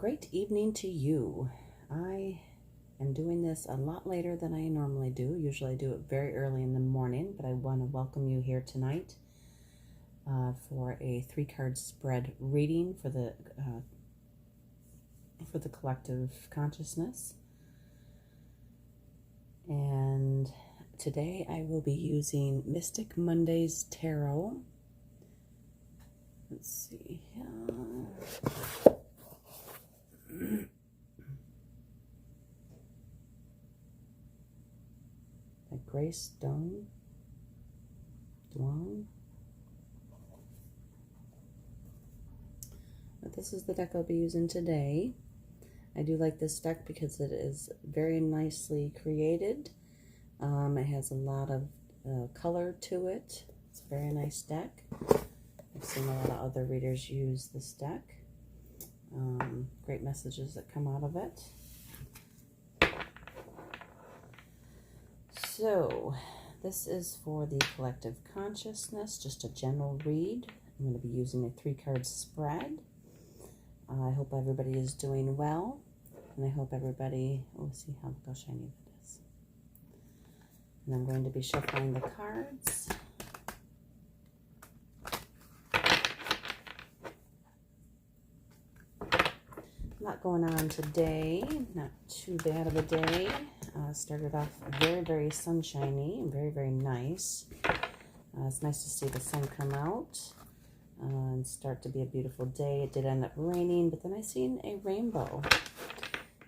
Great evening to you. I am doing this a lot later than I normally do. Usually I do it very early in the morning, but I want to welcome you here tonight for a 3-card spread reading for the collective consciousness. And today I will be using Mystic Mondays Tarot. Let's see. Grace Duong. But this is the deck I'll be using today. I do like this deck because it is very nicely created. It has a lot of color to it. It's a very nice deck. I've seen a lot of other readers use this deck. Great messages that come out of it. So, this is for the collective consciousness, just a general read. I'm going to be using a 3-card spread. I hope everybody is doing well, and I hope everybody, let's see how shiny that is. And I'm going to be shuffling the cards. A lot going on today, not too bad of a day. Started off very, very sunshiny and very, very nice. It's nice to see the sun come out and start to be a beautiful day. It did end up raining, but then I seen a rainbow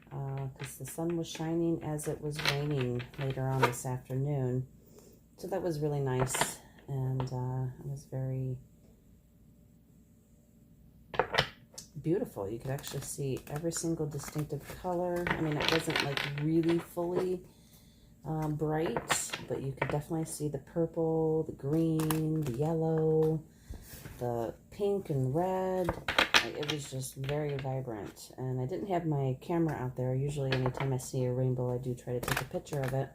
because the sun was shining as it was raining later on this afternoon. So that was really nice, and it was very beautiful. You could actually see every single distinctive color. I mean, it wasn't like really fully bright, but you could definitely see the purple, the green, the yellow, the pink and red. It was just very vibrant, and I didn't have my camera out there. Usually anytime I see a rainbow, I do try to take a picture of it,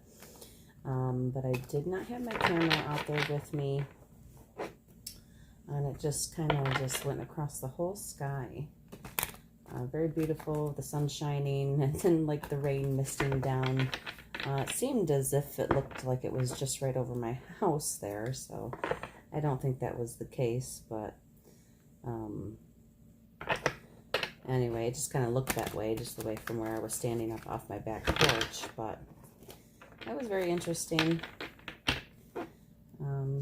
but I did not have my camera out there with me, and it just kind of just went across the whole sky. Very beautiful, the sun shining, and then like the rain misting down. It seemed as if it looked like it was just right over my house there, so I don't think that was the case, but anyway, it just kind of looked that way, just the way from where I was standing up off my back porch, but that was very interesting.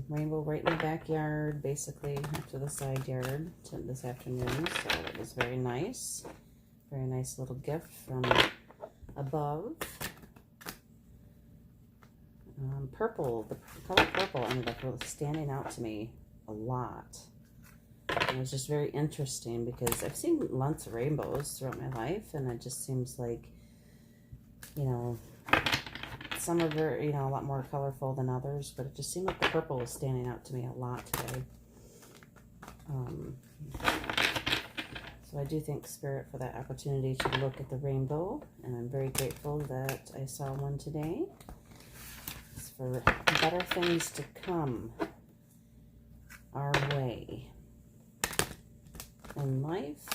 Rainbow right in the backyard, basically after the side yard this afternoon, so it was very nice. Very nice little gift from above. Purple, the color purple ended up really standing out to me a lot. It was just very interesting because I've seen lots of rainbows throughout my life, and it just seems like, you know, some are very, a lot more colorful than others, but it just seemed like the purple was standing out to me a lot today. So I do thank Spirit for that opportunity to look at the rainbow, and I'm very grateful that I saw one today. It's for better things to come our way in life.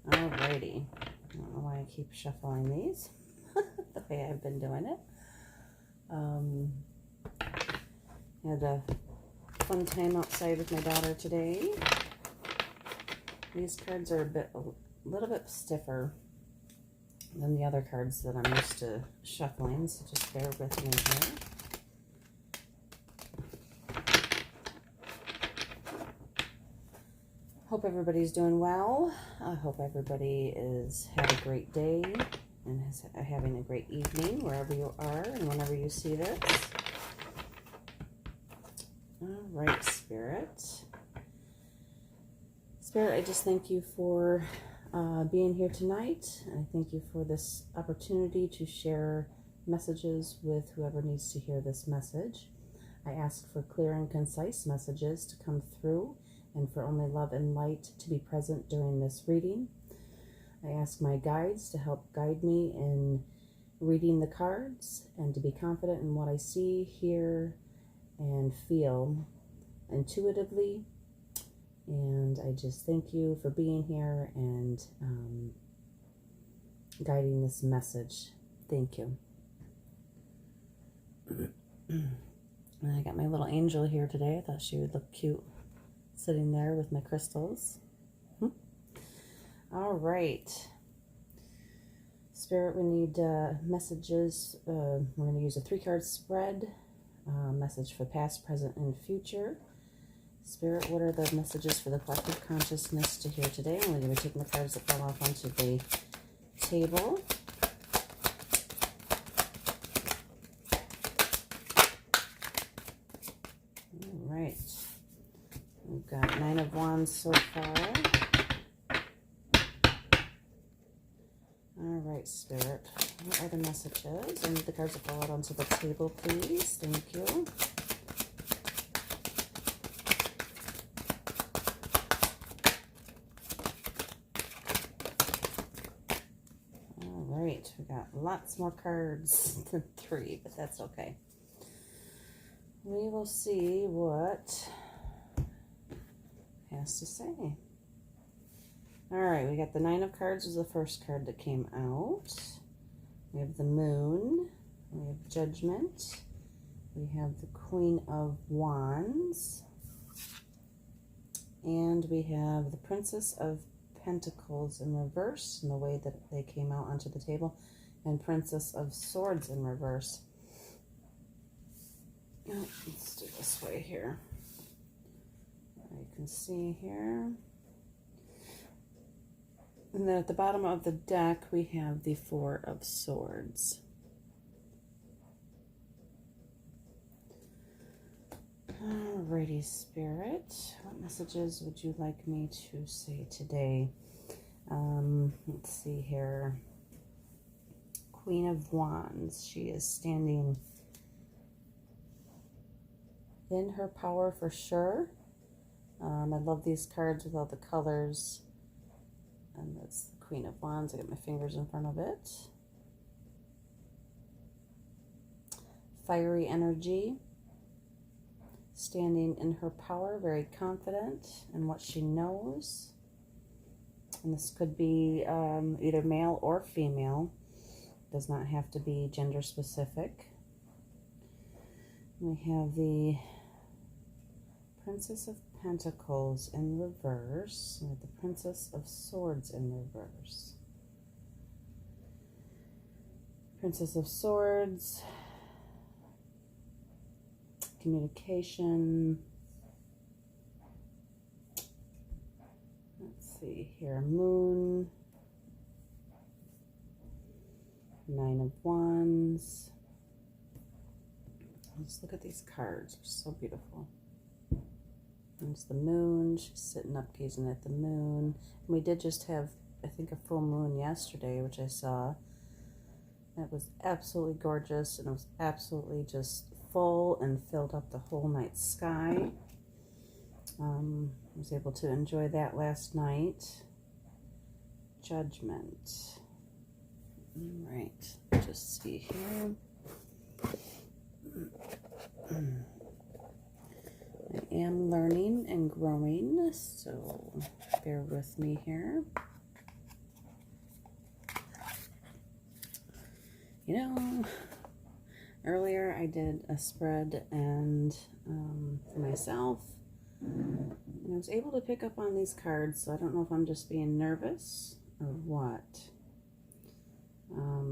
Alrighty. I don't know why I keep shuffling these the way I've been doing it. I had a fun time outside with my daughter today. These cards are a little bit stiffer than the other cards that I'm used to shuffling, so just bear with me here. Hope everybody's doing well. I hope everybody is having a great day and is having a great evening wherever you are and whenever you see this. All right, Spirit. Spirit, I just thank you for being here tonight. And I thank you for this opportunity to share messages with whoever needs to hear this message. I ask for clear and concise messages to come through, and for only love and light to be present during this reading. I ask my guides to help guide me in reading the cards and to be confident in what I see, hear, and feel intuitively And I just thank you for being here and guiding this message. Thank you. And I got my little angel here today. I thought she would look cute sitting there with my crystals. All right. Spirit, we need messages. We're going to use a 3-card spread. Message for past, present, and future. Spirit, what are the messages for the collective consciousness to hear today? I'm going to be taking the cards that fall off onto the table. All right. We've got 9 of Wands so far. All right, Spirit. What are the messages? I need the cards to fall out onto the table, please. Thank you. All right, we got lots more cards than 3, but that's okay. We will see what it has to say. All right, we got the 9 of Cards was the first card that came out. We have the Moon. We have Judgment. We have the Queen of Wands. And we have the Princess of Pentacles in reverse, in the way that they came out onto the table, and Princess of Swords in reverse. Oh, let's do this way here. You can see here. And then at the bottom of the deck, we have the 4 of Swords. Alrighty, Spirit. What messages would you like me to say today? Let's see here. Queen of Wands. She is standing in her power for sure. I love these cards with all the colors. And that's the Queen of Wands. I got my fingers in front of it. Fiery energy. Standing in her power, very confident in what she knows. And this could be either male or female. Does not have to be gender specific. We have the Princess of Pentacles in reverse, with the Princess of Swords in reverse. Princess of Swords, communication. Let's see here, Moon, 9 of Wands. Let's look at these cards, they're so beautiful. There's the Moon. She's sitting up gazing at the moon. We did just have, I think, a full moon yesterday, which I saw. It was absolutely gorgeous, and it was absolutely just full and filled up the whole night sky. I was able to enjoy that last night. Judgment. All right. Just see here. I am learning and growing, so bear with me here. You know, earlier I did a spread and for myself, and I was able to pick up on these cards, so I don't know if I'm just being nervous or what.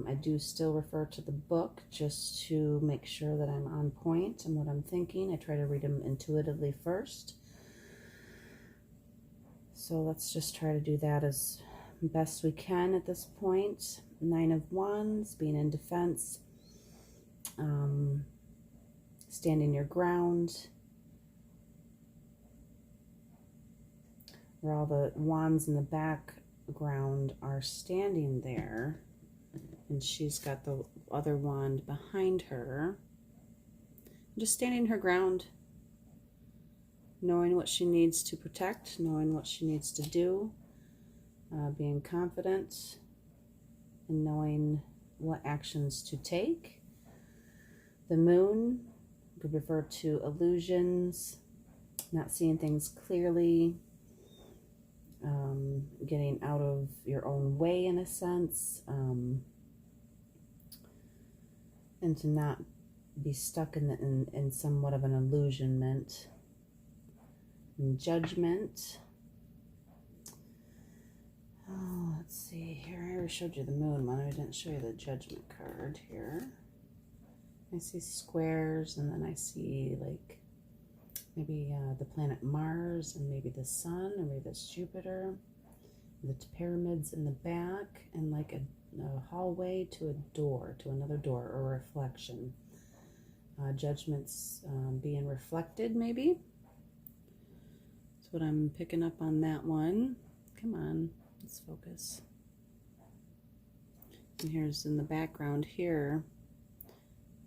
I do still refer to the book just to make sure that I'm on point and what I'm thinking. I try to read them intuitively first. So let's just try to do that as best we can at this point. 9 of Wands, being in defense, standing your ground. Where all the wands in the background are standing there. And she's got the other wand behind her. Just standing her ground, knowing what she needs to protect, knowing what she needs to do, being confident, and knowing what actions to take. The Moon could refer to illusions, not seeing things clearly, getting out of your own way in a sense, and to not be stuck in somewhat of an illusionment and judgment. Oh, let's see here. I already showed you the moon one. I didn't show you the judgment card here. I see squares, and then I see like maybe the planet Mars, and maybe the sun, or maybe that's Jupiter. The pyramids in the back, and like a hallway to a door, to another door, or reflection. Judgments being reflected, maybe. That's what I'm picking up on that one. Come on, let's focus. And here's in the background here,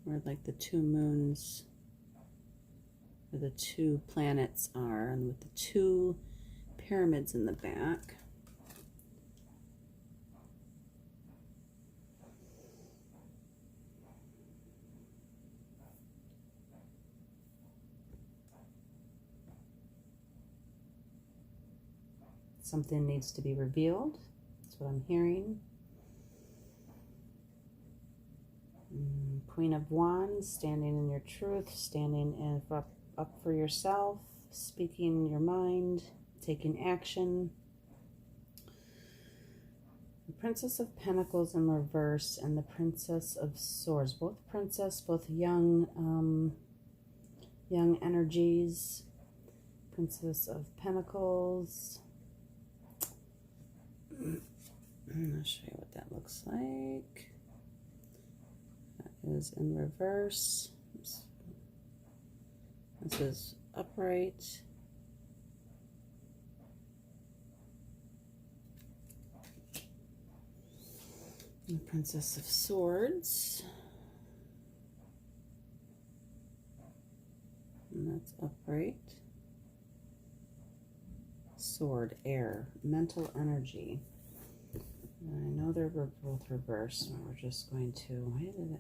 where like the two moons, where the two planets are, and with the two pyramids in the back. Something needs to be revealed. That's what I'm hearing. Queen of Wands, standing in your truth, standing up for yourself, speaking your mind, taking action. The Princess of Pentacles in reverse, and the Princess of Swords. Both princess, both young energies. Princess of Pentacles. I'll show you what that looks like. That is in reverse. This is upright. The Princess of Swords. And that's upright. Sword, air, mental energy. I know they're both reversed, so we're just going to...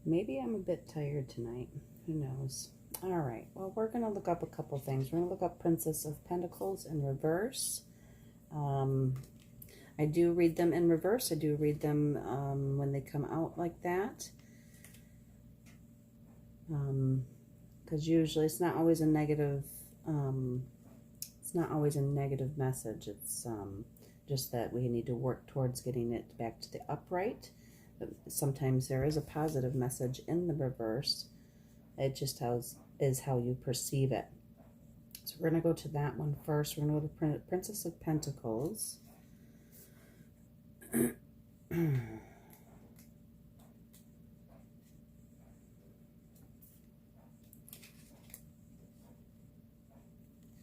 Maybe I'm a bit tired tonight. Who knows? All right. Well, we're going to look up a couple things. We're going to look up Princess of Pentacles in reverse. I do read them in reverse. I do read them when they come out like that. Because usually it's not always a negative... it's not always a negative message. It's just that we need to work towards getting it back to the upright. But sometimes there is a positive message in the reverse. It just is how you perceive it. So we're going to go to that one first. We're going to go to Princess of Pentacles.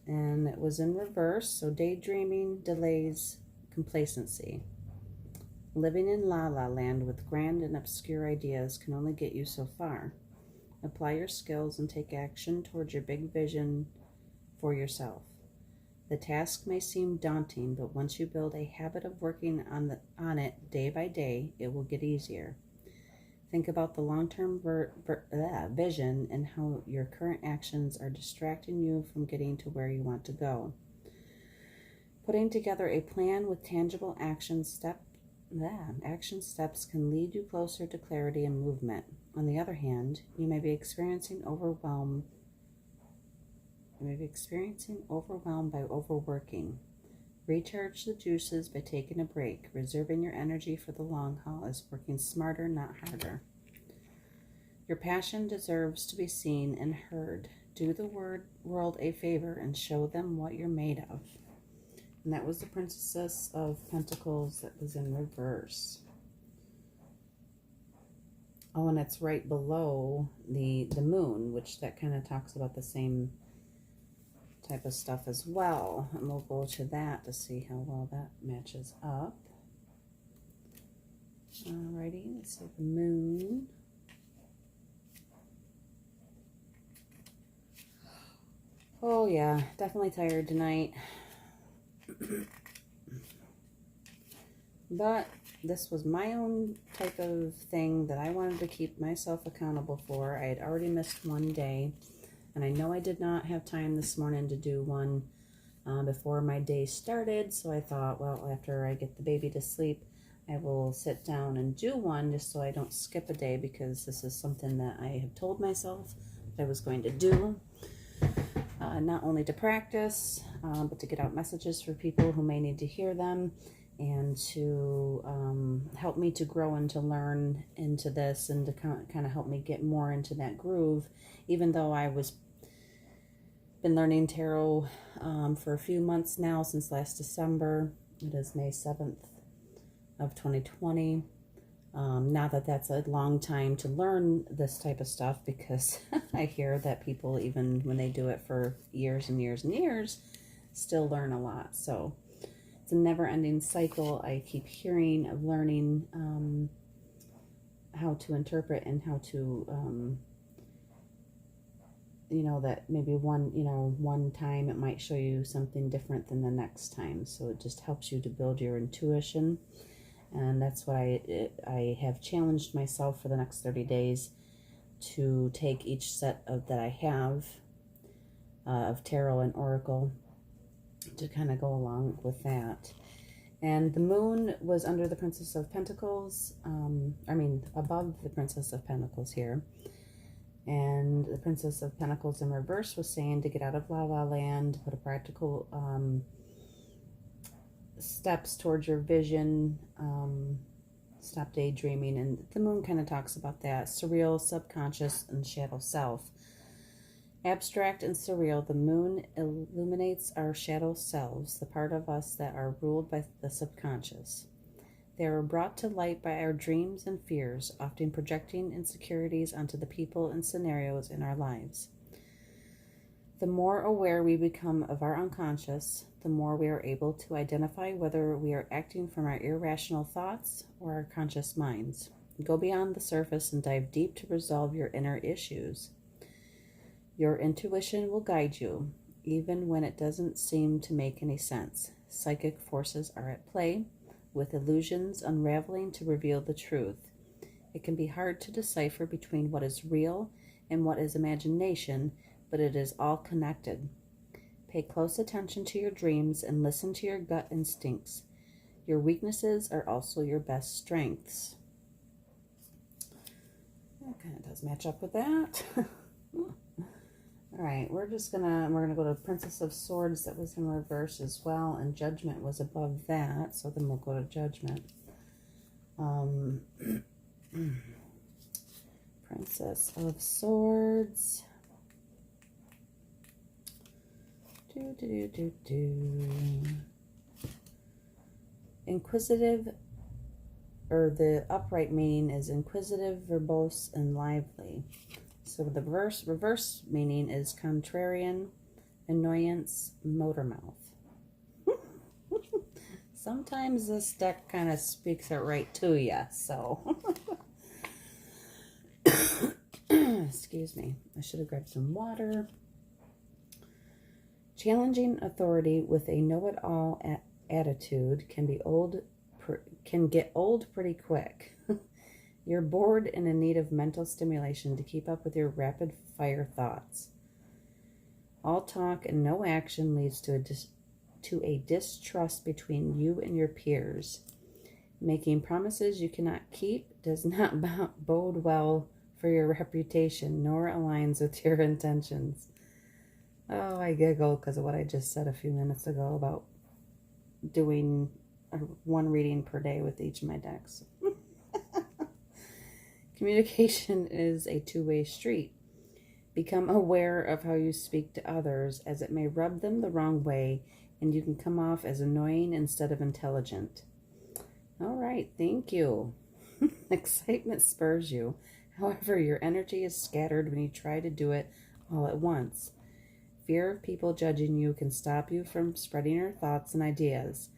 And it was in reverse, so daydreaming, delays, complacency. Living in la-la land with grand and obscure ideas can only get you so far. Apply your skills and take action towards your big vision for yourself. The task may seem daunting, but once you build a habit of working on it day by day, it will get easier. Think about the long-term vision and how your current actions are distracting you from getting to where you want to go. Putting together a plan with tangible action steps can lead you closer to clarity and movement. On the other hand, you may be experiencing overwhelm by overworking. Recharge the juices by taking a break. Reserving your energy for the long haul is working smarter, not harder. Your passion deserves to be seen and heard. Do the world a favor and show them what you're made of. And that was the Princess of Pentacles that was in reverse. Oh, and it's right below the moon, which that kind of talks about the same type of stuff as well. And we'll go to that to see how well that matches up. Alrighty, let's see the moon. Oh yeah, definitely tired tonight. But this was my own type of thing that I wanted to keep myself accountable for. I had already missed one day, and I know I did not have time this morning to do one before my day started. So I thought, well, after I get the baby to sleep, I will sit down and do one just so I don't skip a day, because this is something that I have told myself that I was going to do. Not only to practice, but to get out messages for people who may need to hear them, and to help me to grow and to learn into this, and to kind of help me get more into that groove. Even though I was been learning tarot for a few months now, since last December. It is May 7th of 2020. Not that that's a long time to learn this type of stuff, because I hear that people, even when they do it for years and years and years, still learn a lot. So it's a never-ending cycle. I keep hearing of learning how to interpret, and how to, that maybe one time it might show you something different than the next time. So it just helps you to build your intuition. And that's why I have challenged myself for the next 30 days to take each set that I have of tarot and oracle, to kind of go along with that. And the moon was under the Princess of Pentacles, above the Princess of Pentacles here. And the Princess of Pentacles in reverse was saying to get out of La La Land, put a practical steps towards your vision, stop daydreaming. And the moon kind of talks about that surreal, subconscious, and shadow self. Abstract and surreal, the moon illuminates our shadow selves, the part of us that are ruled by the subconscious. They are brought to light by our dreams and fears, often projecting insecurities onto the people and scenarios in our lives. The more aware we become of our unconscious, the more we are able to identify whether we are acting from our irrational thoughts or our conscious minds. Go beyond the surface and dive deep to resolve your inner issues. Your intuition will guide you, even when it doesn't seem to make any sense. Psychic forces are at play, with illusions unraveling to reveal the truth. It can be hard to decipher between what is real and what is imagination, but it is all connected. Pay close attention to your dreams and listen to your gut instincts. Your weaknesses are also your best strengths. That kind of does match up with that. All right, we're gonna go to Princess of Swords, that was in reverse as well, and Judgment was above that, so then we'll go to Judgment. Princess of Swords. Inquisitive, or the upright meaning is inquisitive, verbose, and lively. So the reverse meaning is contrarian, annoyance, motor mouth. Sometimes this deck kind of speaks it right to you, so. Excuse me. I should have grabbed some water. Challenging authority with a know-it-all attitude can get old pretty quick. You're bored and in need of mental stimulation to keep up with your rapid-fire thoughts. All talk and no action leads to a distrust between you and your peers. Making promises you cannot keep does not bode well for your reputation, nor aligns with your intentions. Oh, I giggle because of what I just said a few minutes ago about doing one reading per day with each of my decks. Communication is a two-way street. Become aware of how you speak to others, as it may rub them the wrong way, and you can come off as annoying instead of intelligent. All right, thank you. Excitement spurs you. However, your energy is scattered when you try to do it all at once. Fear of people judging you can stop you from spreading your thoughts and ideas.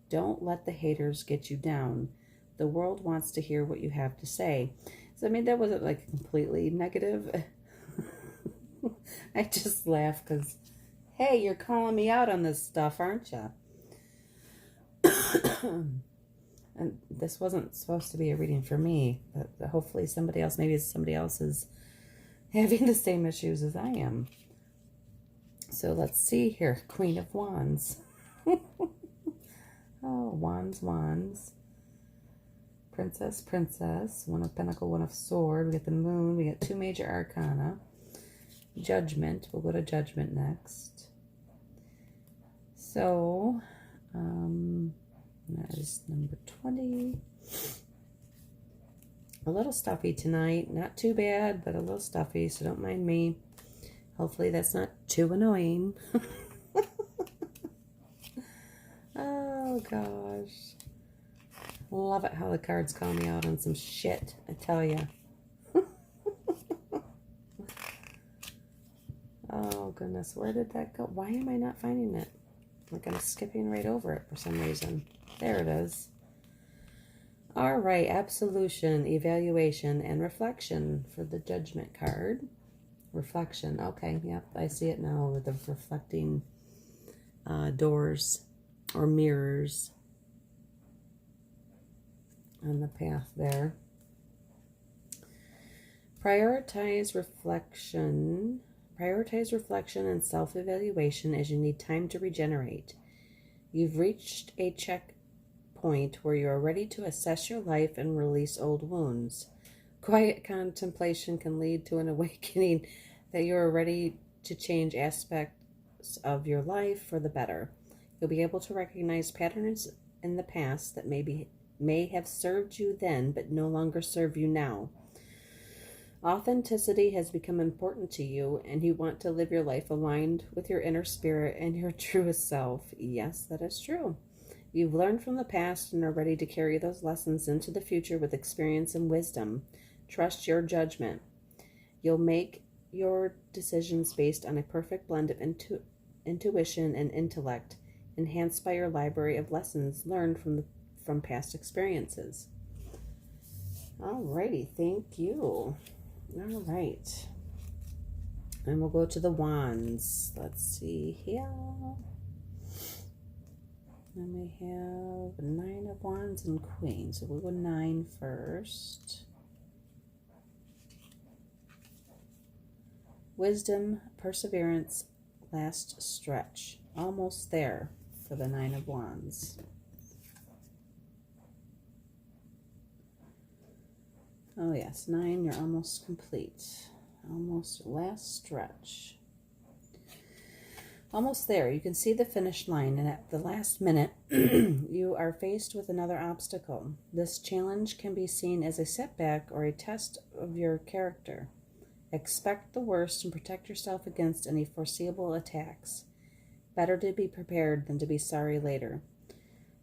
Don't let the haters get you down. The world wants to hear what you have to say. So, that wasn't like completely negative. I just laugh because, hey, you're calling me out on this stuff, aren't you? And this wasn't supposed to be a reading for me, but hopefully maybe somebody else is having the same issues as I am. So let's see here. Queen of Wands. Oh, wands, wands. Princess, princess. One of Pentacle, one of Sword. We get the Moon. We get 2 major arcana. Judgment. We'll go to Judgment next. So, that is number 20. A little stuffy tonight. Not too bad, but a little stuffy, so don't mind me. Hopefully that's not too annoying. Oh, gosh. Love it how the cards call me out on some shit, I tell ya. Oh, goodness. Where did that go? Why am I not finding it? Like I'm skipping right over it for some reason. There it is. All right. Absolution, evaluation, and reflection for the Judgment card. Reflection. Okay. Yep. I see it now with the reflecting doors or mirrors on the path there. Prioritize reflection and self-evaluation as you need time to regenerate. You've reached a checkpoint where you are ready to assess your life and release old wounds. Quiet contemplation can lead to an awakening that you are ready to change aspects of your life for the better. You'll be able to recognize patterns in the past that may have served you then, but no longer serve you now. Authenticity has become important to you, and you want to live your life aligned with your inner spirit and your truest self. Yes, that is true. You've learned from the past and are ready to carry those lessons into the future with experience and wisdom. Trust your judgment. You'll make your decisions based on a perfect blend of intuition and intellect, enhanced by your library of lessons learned from past experiences. Alrighty, thank you. All right. And we'll go to the Wands. Let's see here. And we have 9 of Wands and Queen. So we'll go 9 first. Wisdom, perseverance, last stretch. Almost there for the 9 of Wands. Oh yes, 9, you're almost complete. Almost last stretch. Almost there. You can see the finish line, and at the last minute, you are faced with another obstacle. This challenge can be seen as a setback or a test of your character. Expect the worst and protect yourself against any foreseeable attacks. Better to be prepared than to be sorry later.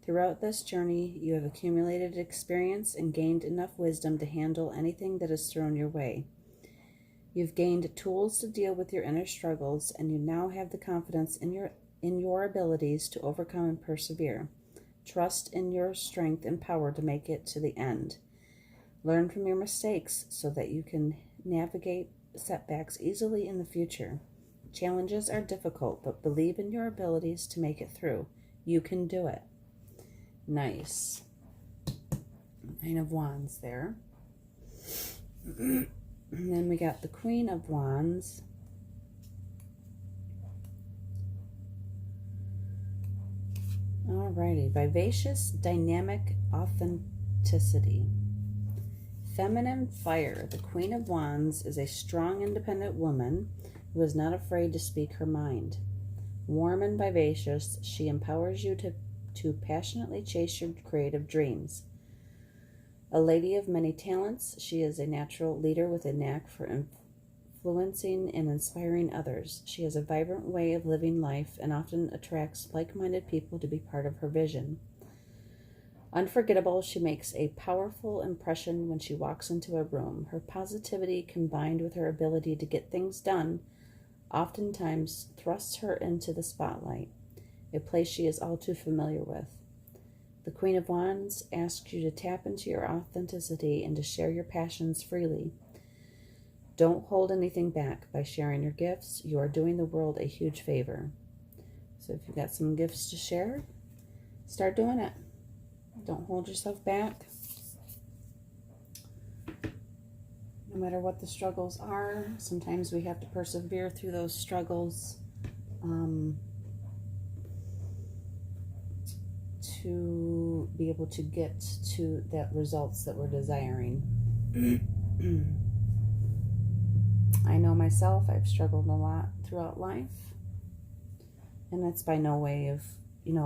Throughout this journey, you have accumulated experience and gained enough wisdom to handle anything that is thrown your way. You've gained tools to deal with your inner struggles, and you now have the confidence in your abilities to overcome and persevere. Trust in your strength and power to make it to the end. Learn from your mistakes so that you can navigate setbacks easily in the future. Challenges are difficult, but believe in your abilities to make it through. You can do it. Nice. 9 of Wands there. And then we got the Queen of Wands. Alrighty. Vivacious, dynamic authenticity. Feminine fire. The Queen of Wands is a strong, independent woman who is not afraid to speak her mind. Warm and vivacious, she empowers you to passionately chase your creative dreams. A lady of many talents, she is a natural leader with a knack for influencing and inspiring others. She has a vibrant way of living life and often attracts like-minded people to be part of her vision. Unforgettable, she makes a powerful impression when she walks into a room. Her positivity, combined with her ability to get things done, oftentimes thrusts her into the spotlight, a place she is all too familiar with. The Queen of Wands asks you to tap into your authenticity and to share your passions freely. Don't hold anything back. By sharing your gifts, you are doing the world a huge favor. So if you've got some gifts to share, start doing it. Don't hold yourself back. No matter what the struggles are, sometimes we have to persevere through those struggles to be able to get to that results that we're desiring. I know myself, I've struggled a lot throughout life, and that's by no way of,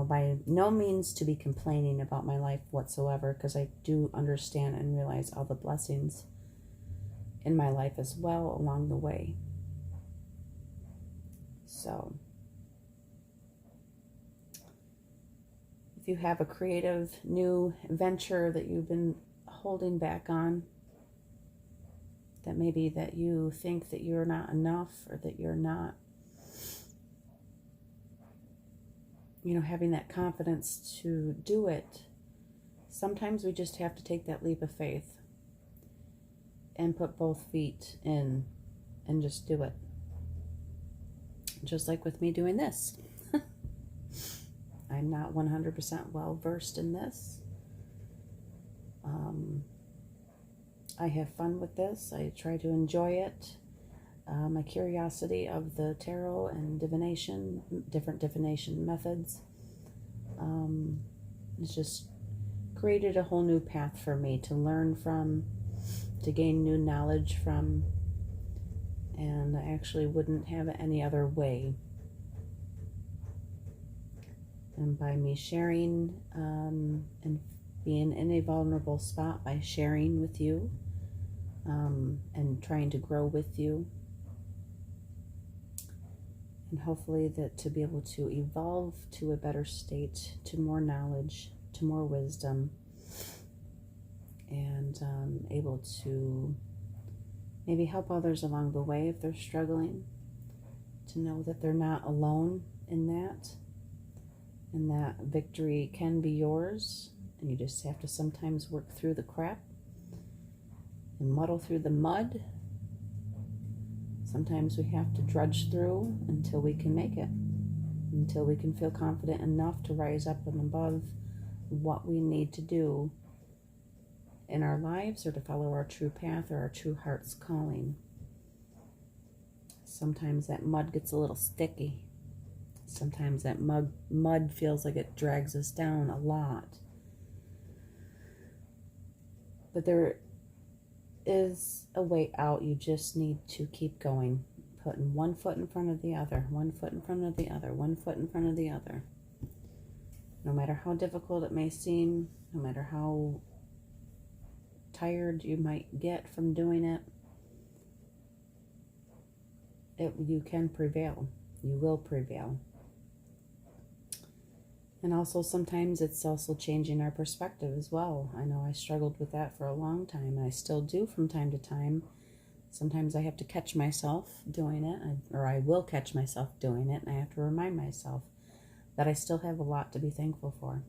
by no means to be complaining about my life whatsoever, because I do understand and realize all the blessings in my life as well along the way. So if you have a creative new venture that you've been holding back on, that maybe that you think that you're not enough, or that you're not, having that confidence to do it, sometimes we just have to take that leap of faith and put both feet in and just do it. Just like with me doing this. I'm not 100% well versed in this. I have fun with this. I try to enjoy it. My curiosity of the tarot and divination, different divination methods, it's just created a whole new path for me to learn from, to gain new knowledge from, and I actually wouldn't have it any other way. And by me sharing and being in a vulnerable spot, by sharing with you and trying to grow with you, and hopefully that to be able to evolve to a better state, to more knowledge, to more wisdom, and able to maybe help others along the way if they're struggling, to know that they're not alone in that, and that victory can be yours, and you just have to sometimes work through the crap and muddle through the mud. Sometimes we have to drudge through until we can make it, until we can feel confident enough to rise up and above what we need to do in our lives, or to follow our true path or our true heart's calling. Sometimes that mud gets a little sticky. Sometimes that mud feels like it drags us down a lot. But there is a way out. You just need to keep going, putting one foot in front of the other, one foot in front of the other, one foot in front of the other. No matter how difficult it may seem, no matter how tired you might get from doing it, you can prevail. You will prevail. And also sometimes it's also changing our perspective as well. I know I struggled with that for a long time, and I still do from time to time. Sometimes I have to catch myself doing it, or I will catch myself doing it, and I have to remind myself that I still have a lot to be thankful for.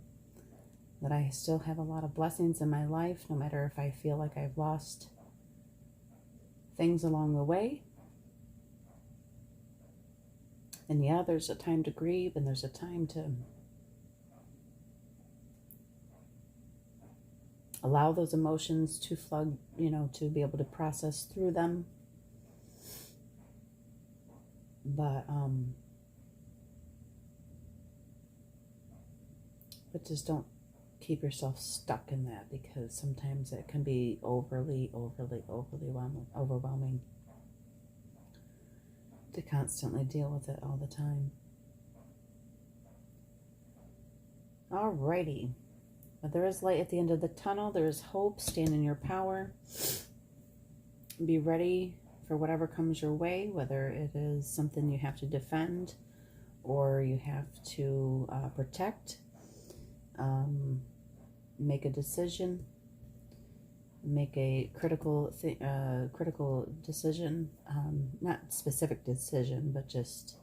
That I still have a lot of blessings in my life, no matter if I feel like I've lost things along the way. And yeah, there's a time to grieve, and there's a time to allow those emotions to flood, to be able to process through them. But just don't keep yourself stuck in that, because sometimes it can be overly overwhelming to constantly deal with it all the time. Alrighty. But there is light at the end of the tunnel. There is hope. Stand in your power. Be ready for whatever comes your way, whether it is something you have to defend or you have to protect. Make a decision. Make a critical decision. Not specific decision, but just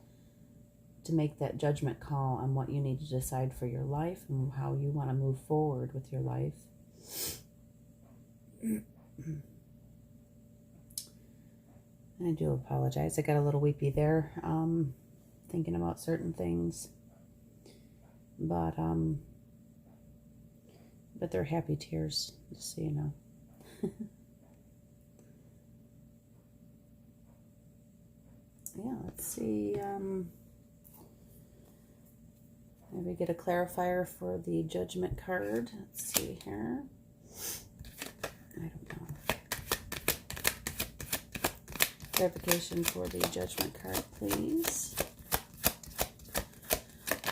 to make that judgment call on what you need to decide for your life and how you want to move forward with your life. I do apologize. I got a little weepy there, thinking about certain things. But they're happy tears, just so you know. Yeah, let's see. Maybe get a clarifier for the Judgment card. Let's see here. I don't know. Clarification for the Judgment card, please.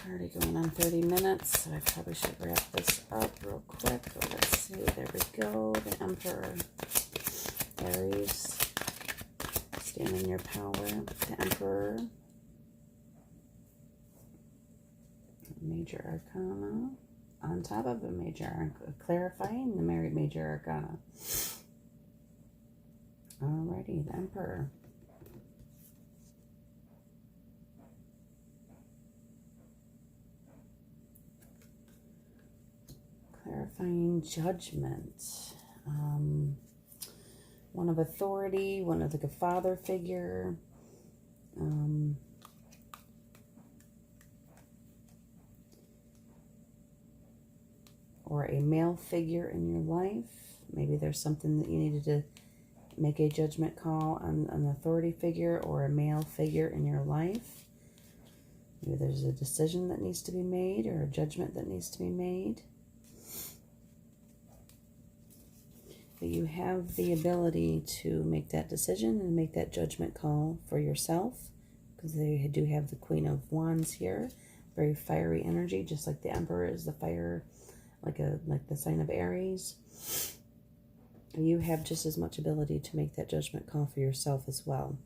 Already going on 30 minutes, so I probably should wrap this up real quick. But let's see, there we go. The Emperor, Aries, stand in your power. The Emperor, Major Arcana, on top of a Major Arcana, clarifying the Major Arcana. Alrighty, the Emperor. Clarifying Judgment. One of authority, one of like a father figure. Or a male figure in your life. Maybe there's something that you needed to make a judgment call on an authority figure or a male figure in your life. Maybe there's a decision that needs to be made or a judgment that needs to be made. But you have the ability to make that decision and make that judgment call for yourself, because they do have the Queen of Wands here. Very fiery energy, just like the Emperor is the fire, like the sign of Aries. You have just as much ability to make that judgment call for yourself as well.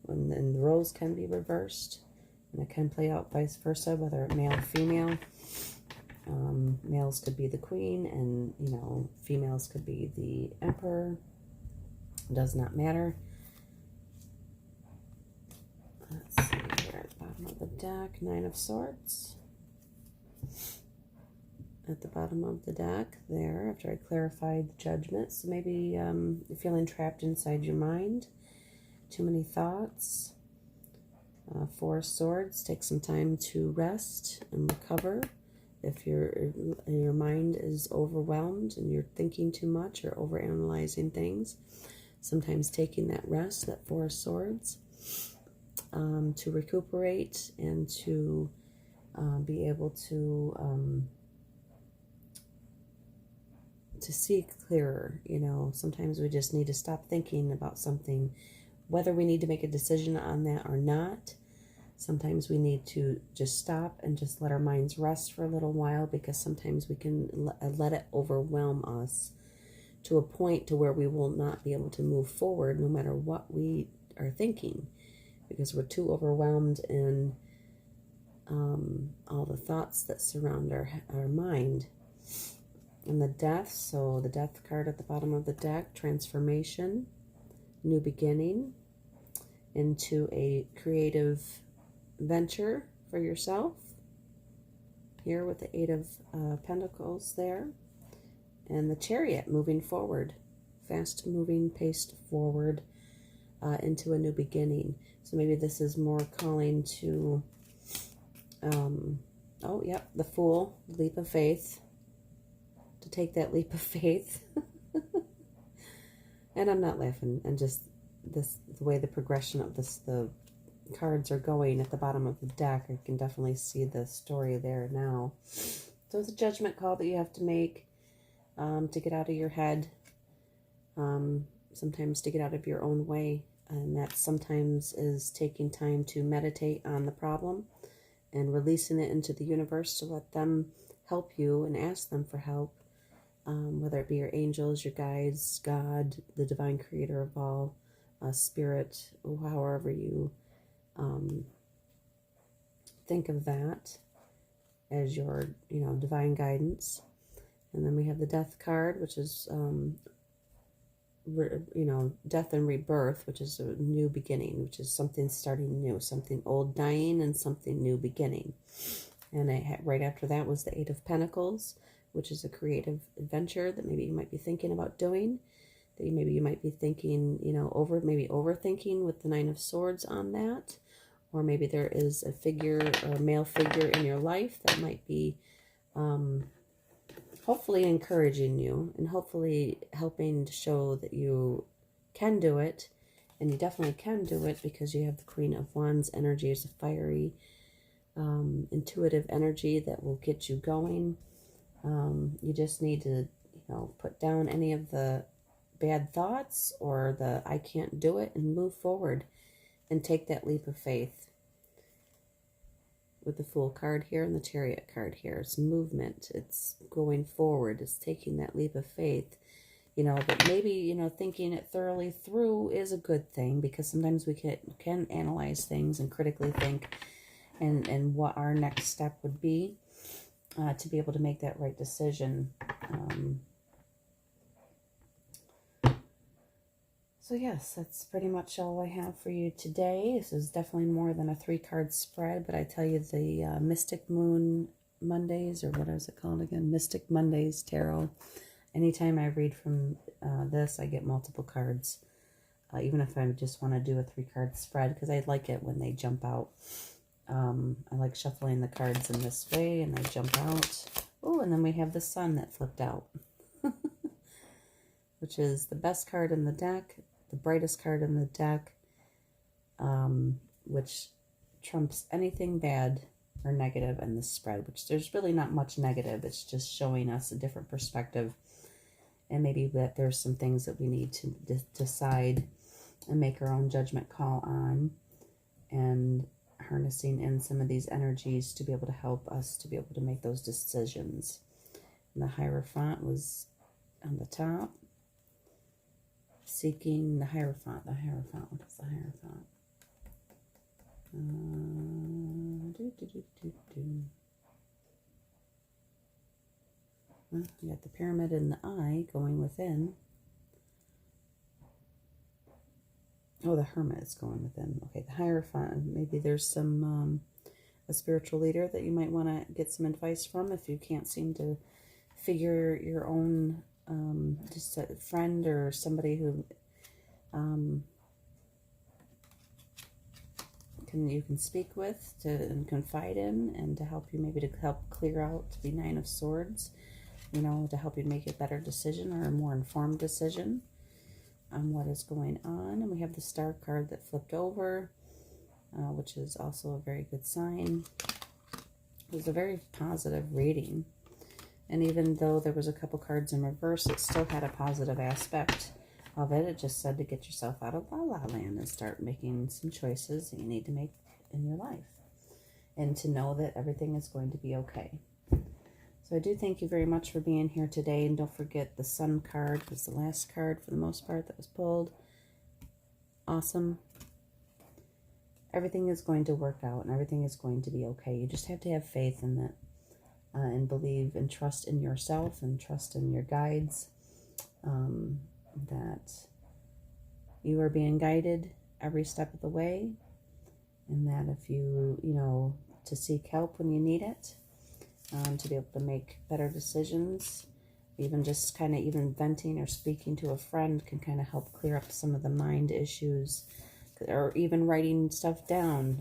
And the roles can be reversed, and it can play out vice versa, whether male or female. Males could be the Queen, and females could be the Emperor. It does not matter. Let's see here at the bottom of the deck, Nine of Swords. At the bottom of the deck there, after I clarified the Judgment. So maybe you're feeling trapped inside your mind. Too many thoughts. Four of Swords. Take some time to rest and recover. If your mind is overwhelmed and you're thinking too much or overanalyzing things, sometimes taking that rest, that Four of Swords, to recuperate and to be able to see clearer. Sometimes we just need to stop thinking about something, whether we need to make a decision on that or not. Sometimes we need to just stop and just let our minds rest for a little while, because sometimes we can let it overwhelm us to a point to where we will not be able to move forward no matter what we are thinking, because we're too overwhelmed in all the thoughts that surround our mind. And the Death, so the Death card at the bottom of the deck, transformation, new beginning into a creative venture for yourself. Here with the Eight of Pentacles there. And the Chariot, moving forward, fast moving, paced forward into a new beginning. So maybe this is more calling to, the Fool, leap of faith. To take that leap of faith. And I'm not laughing, and just the way the progression of the cards are going at the bottom of the deck, I can definitely see the story there now. So it's a judgment call that you have to make to get out of your head, sometimes to get out of your own way, and that sometimes is taking time to meditate on the problem and releasing it into the universe to let them help you and ask them for help. Whether it be your angels, your guides, God, the divine creator of all, spirit, however you think of that as your, divine guidance. And then we have the Death card, which is, death and rebirth, which is a new beginning, which is something starting new, something old dying and something new beginning. And right after that was the Eight of Pentacles, which is a creative adventure that maybe you might be thinking about doing, that maybe you might be thinking, overthinking with the Nine of Swords on that. Or maybe there is a figure or a male figure in your life that might be hopefully encouraging you and hopefully helping to show that you can do it. And you definitely can do it, because you have the Queen of Wands energy as a fiery intuitive energy that will get you going. You just need to, put down any of the bad thoughts or the I can't do it and move forward and take that leap of faith. With the Fool card here and the Chariot card here, it's movement, it's going forward, it's taking that leap of faith. But maybe, thinking it thoroughly through is a good thing, because sometimes we can analyze things and critically think and what our next step would be to be able to make that right decision. So yes, that's pretty much all I have for you today. This is definitely more than a 3-card spread, but I tell you, the Mystic Moon Mondays, or what is it called again? Mystic Mondays Tarot. Anytime I read from this, I get multiple cards. Even if I just want to do a 3-card spread, because I like it when they jump out. I like shuffling the cards in this way, and they jump out. Oh, and then we have the Sun that flipped out, which is the best card in the deck, the brightest card in the deck, which trumps anything bad or negative in this spread, which there's really not much negative. It's just showing us a different perspective, and maybe that there's some things that we need to decide and make our own judgment call on, and harnessing in some of these energies to be able to help us to be able to make those decisions. And the Hierophant was on the top. Seeking the Hierophant. The Hierophant. What is the Hierophant? Well, you got the Pyramid and the Eye going within. Oh, the Hermit is going within. Okay, the Hierophant. Maybe there's some a spiritual leader that you might want to get some advice from if you can't seem to figure your own, just a friend or somebody who you can speak with and confide in, and to help you, maybe to help clear out the 9 of Swords, to help you make a better decision or a more informed decision on what is going on. And we have the Star card that flipped over, which is also a very good sign. It was a very positive reading, and even though there was a couple cards in reverse, it still had a positive aspect of it. It just said to get yourself out of La La Land and start making some choices that you need to make in your life, and to know that everything is going to be okay. So I do thank you very much for being here today, and don't forget the Sun card was the last card for the most part that was pulled. Awesome. Everything is going to work out, and everything is going to be okay. You just have to have faith in that, and believe and trust in yourself and trust in your guides, that you are being guided every step of the way, and that if you, to seek help when you need it, to be able to make better decisions, even just kind of even venting or speaking to a friend can kind of help clear up some of the mind issues, or even writing stuff down,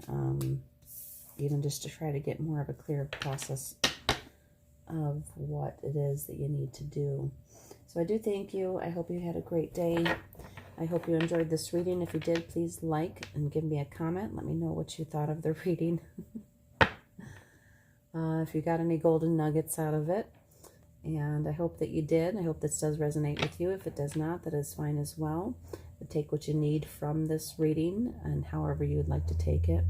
even just to try to get more of a clear process of what it is that you need to do. So I do thank you. I hope you had a great day. I hope you enjoyed this reading. If you did, please like and give me a comment. Let me know what you thought of the reading. If you got any golden nuggets out of it. And I hope that you did. I hope this does resonate with you. If it does not, that is fine as well. But take what you need from this reading, and however you would like to take it.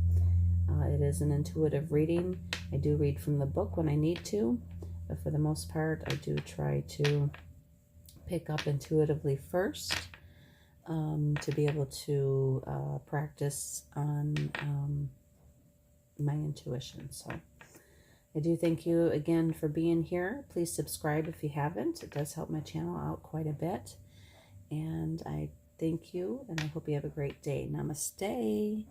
It is an intuitive reading. I do read from the book when I need to, but for the most part, I do try to pick up intuitively first, to be able to practice on my intuition. So I do thank you again for being here. Please subscribe if you haven't. It does help my channel out quite a bit. And I thank you, and I hope you have a great day. Namaste.